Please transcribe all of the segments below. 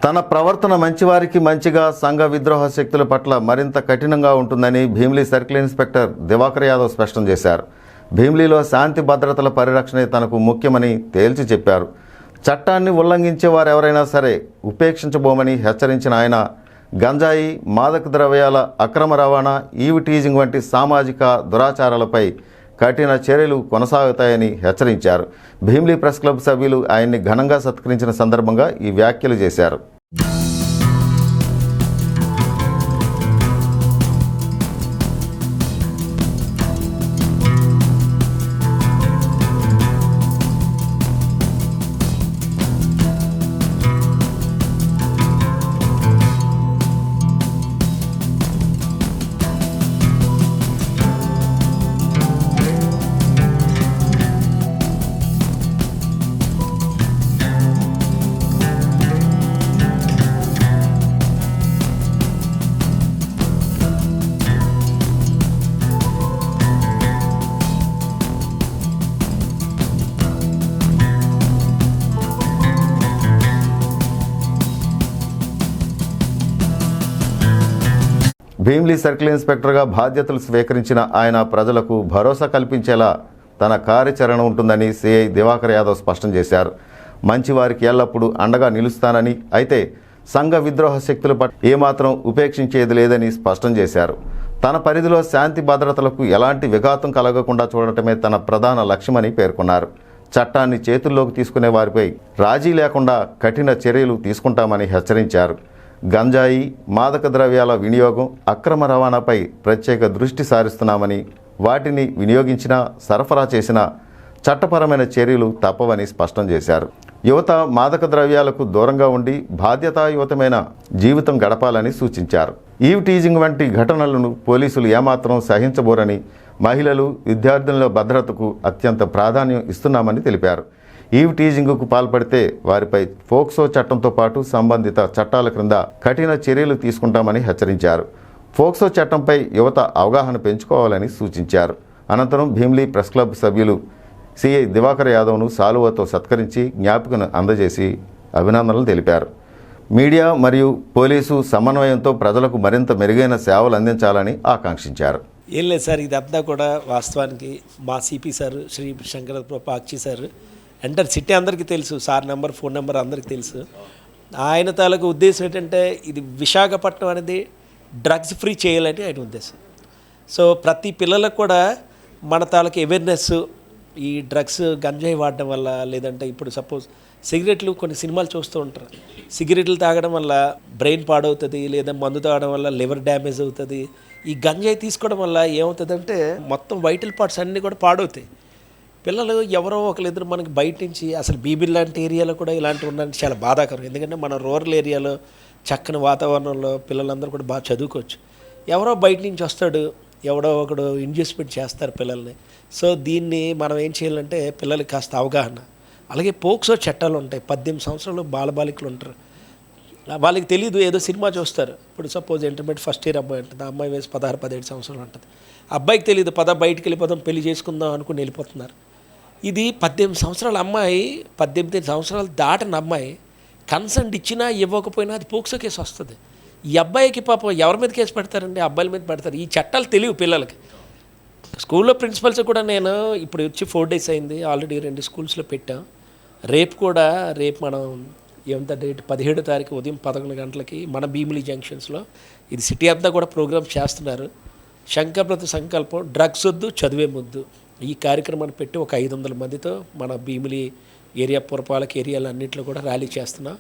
తన ప్రవర్తన మంచివారికి మంచిగా, సంఘ విద్రోహ శక్తుల పట్ల మరింత కఠినంగా ఉంటుందని భీమిలి సర్కిల్ ఇన్స్పెక్టర్ దివాకర్ యాదవ్ స్పష్టం చేశారు. భీమిలిలో శాంతి భద్రతల పరిరక్షణే తనకు ముఖ్యమని తేల్చి చెప్పారు. చట్టాన్ని ఉల్లంఘించే వారెవరైనా సరే ఉపేక్షించబోమని హెచ్చరించిన ఆయన గంజాయి, మాదక ద్రవ్యాల అక్రమ రవాణా, ఈవ్ టీజింగ్ వంటి సామాజిక దురాచారాలపై కఠిన చర్యలు కొనసాగుతాయని హెచ్చరించారు. భీమిలి ప్రెస్ క్లబ్ సభ్యులు ఆయన్ని ఘనంగా సత్కరించిన సందర్భంగా ఈ వ్యాఖ్యలు చేశారు. భీమిలి సర్కిల్ ఇన్స్పెక్టర్గా బాధ్యతలు స్వీకరించిన ఆయన ప్రజలకు భరోసా కల్పించేలా తన కార్యాచరణ ఉంటుందని సిఐ దివాకర్ యాదవ్ స్పష్టం చేశారు. మంచివారికి ఎల్లప్పుడూ అండగా నిలుస్తానని, అయితే సంఘ విద్రోహ శక్తుల పట్ల ఏమాత్రం ఉపేక్షించేది లేదని స్పష్టం చేశారు. తన పరిధిలో శాంతి భద్రతలకు ఎలాంటి విఘాతం కలగకుండా చూడటమే తన ప్రధాన లక్ష్యమని పేర్కొన్నారు. చట్టాన్ని చేతుల్లోకి తీసుకునే వారిపై రాజీ లేకుండా కఠిన చర్యలు తీసుకుంటామని హెచ్చరించారు. గంజాయి, మాదక ద్రవ్యాల వినియోగం, అక్రమ రవాణాపై ప్రత్యేక దృష్టి సారిస్తున్నామని, వాటిని వినియోగించినా సరఫరా చేసినా చట్టపరమైన చర్యలు తప్పవని స్పష్టం చేశారు. యువత మాదక ద్రవ్యాలకు దూరంగా ఉండి బాధ్యతాయుతమైన జీవితం గడపాలని సూచించారు. ఈవ్ టీజింగ్ వంటి ఘటనలను పోలీసులు ఏమాత్రం సహించబోరని, మహిళలు, విద్యార్థుల భద్రతకు అత్యంత ప్రాధాన్యం ఇస్తున్నామని తెలిపారు. ఈవ్ టీజింగ్కు పాల్పడితే వారిపై ఫోక్సో చట్టంతో పాటు సంబంధిత చట్టాల క్రింద కఠిన చర్యలు తీసుకుంటామని హెచ్చరించారు. ఫోక్సో చట్టంపై యువత అవగాహన పెంచుకోవాలని సూచించారు. అనంతరం భీమిలి ప్రెస్ క్లబ్ సభ్యులు సిఐ దివాకర్ యాదవ్ను సాలువతో సత్కరించి జ్ఞాపికను అందజేసి అభినందనలు తెలిపారు. మీడియా మరియు పోలీసు సమన్వయంతో ప్రజలకు మరింత మెరుగైన సేవలు అందించాలని ఆకాంక్షించారు. ఏం లేదు సార్, ఇదంతా కూడా వాస్తవానికి మా CP sir Shri Shankara Pakshi sir entire city అందరికీ తెలుసు, సార్ నెంబర్, ఫోన్ నెంబర్ అందరికీ తెలుసు. ఆయన తాలూకు ఉద్దేశం ఏంటంటే ఇది విశాఖపట్నం అనేది డ్రగ్స్ ఫ్రీ చేయాలని ఆయన ఉద్దేశం. సో ప్రతి పిల్లలకు కూడా మన తాలూకు అవేర్నెస్, ఈ డ్రగ్స్ గంజాయి వాడడం వల్ల, లేదంటే ఇప్పుడు సపోజ్ సిగరెట్లు, కొన్ని సినిమాలు చూస్తూ ఉంటారు, సిగరెట్లు తాగడం వల్ల బ్రెయిన్ పాడవుతుంది, లేదా మందు తాగడం వల్ల లివర్ డ్యామేజ్ అవుతుంది. ఈ గంజాయి తీసుకోవడం వల్ల ఏమవుతుందంటే మొత్తం వైటల్ పార్ట్స్ అన్నీ కూడా పాడవుతాయి. పిల్లలు ఎవరో ఒకరిద్దరు మనకి బయట నుంచి, అసలు బీబిల్ లాంటి ఏరియాలో కూడా ఇలాంటివి ఉండడానికి చాలా బాధాకరం. ఎందుకంటే మన రూరల్ ఏరియాలో చక్కని వాతావరణంలో పిల్లలందరూ కూడా బాగా చదువుకోవచ్చు. ఎవరో బయట నుంచి వస్తాడు, ఎవడో ఒకడు ఇన్వెస్ట్మెంట్ చేస్తారు పిల్లల్ని. సో దీన్ని మనం ఏం చేయాలంటే పిల్లలకి కాస్త అవగాహన. అలాగే పోక్సో చట్టాలు ఉంటాయి. 18 సంవత్సరాలు బాలబాలికలు ఉంటారు, వాళ్ళకి తెలియదు, ఏదో సినిమా చూస్తారు. ఇప్పుడు సపోజ్ ఇంటర్మీడియట్ ఫస్ట్ ఇయర్ అమ్మాయి ఉంటుంది, ఆ అమ్మాయి వయసు 16-17 సంవత్సరాలు ఉంటుంది. అబ్బాయికి తెలియదు, బయటికి వెళ్ళిపోదాం, పెళ్లి చేసుకుందాం అనుకుని వెళ్ళిపోతున్నారు. ఇది 18 సంవత్సరాల అమ్మాయి, 18 సంవత్సరాలు దాటిన అమ్మాయి కన్సెంట్ ఇచ్చినా ఇవ్వకపోయినా అది పోక్సో కేసు వస్తుంది. ఈ అబ్బాయికి పాపం ఎవరి మీద కేసు పెడతారండి? అబ్బాయిల మీద పెడతారు. ఈ చట్టాలు తెలియవు పిల్లలకి. స్కూల్లో ప్రిన్సిపల్స్ కూడా నేను ఇప్పుడు వచ్చి 4 days అయింది, ఆల్రెడీ 2 స్కూల్స్లో పెట్టాం. రేపు మనం ఎంత డేట్ 17వ తారీఖు ఉదయం 11 గంటలకి మన భీమిలి జంక్షన్స్లో ఇది సిటీ అంతా కూడా ప్రోగ్రామ్స్ చేస్తున్నారు. శంకరప్రతి సంకల్పం, డ్రగ్స్ వద్దు, చదివే ముద్దు, ఈ కార్యక్రమాన్ని పెట్టి ఒక 500 మందితో మన భీమిలి ఏరియా, పురపాలక ఏరియాలు అన్నింటిలో కూడా ర్యాలీ చేస్తున్నాం.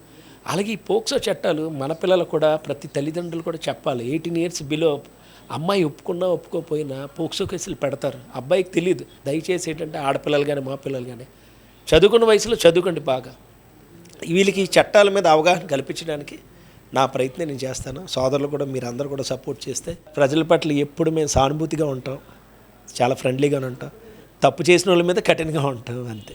అలాగే ఈ పోక్సో చట్టాలు మన పిల్లలు కూడా, ప్రతి తల్లిదండ్రులు కూడా చెప్పాలి. 18 years బిలో అమ్మాయి ఒప్పుకున్నా ఒప్పుకోకపోయినా పోక్సో కేసులు పెడతారు. అబ్బాయికి తెలియదు. దయచేసి ఏంటంటే ఆడపిల్లలు కానీ మా పిల్లలు కానీ చదువుకున్న వయసులో చదువుకోండి బాగా. వీళ్ళకి ఈ చట్టాల మీద అవగాహన కల్పించడానికి నా ప్రయత్నం నేను చేస్తాను. సోదరులు కూడా మీరందరూ కూడా సపోర్ట్ చేస్తే ప్రజల పట్ల ఎప్పుడు మేము సానుభూతిగా ఉంటాం, చాలా ఫ్రెండ్లీగా ఉంటాం. తప్పు చేసిన వాళ్ళ మీద కఠినంగా ఉంటాం, అంతే.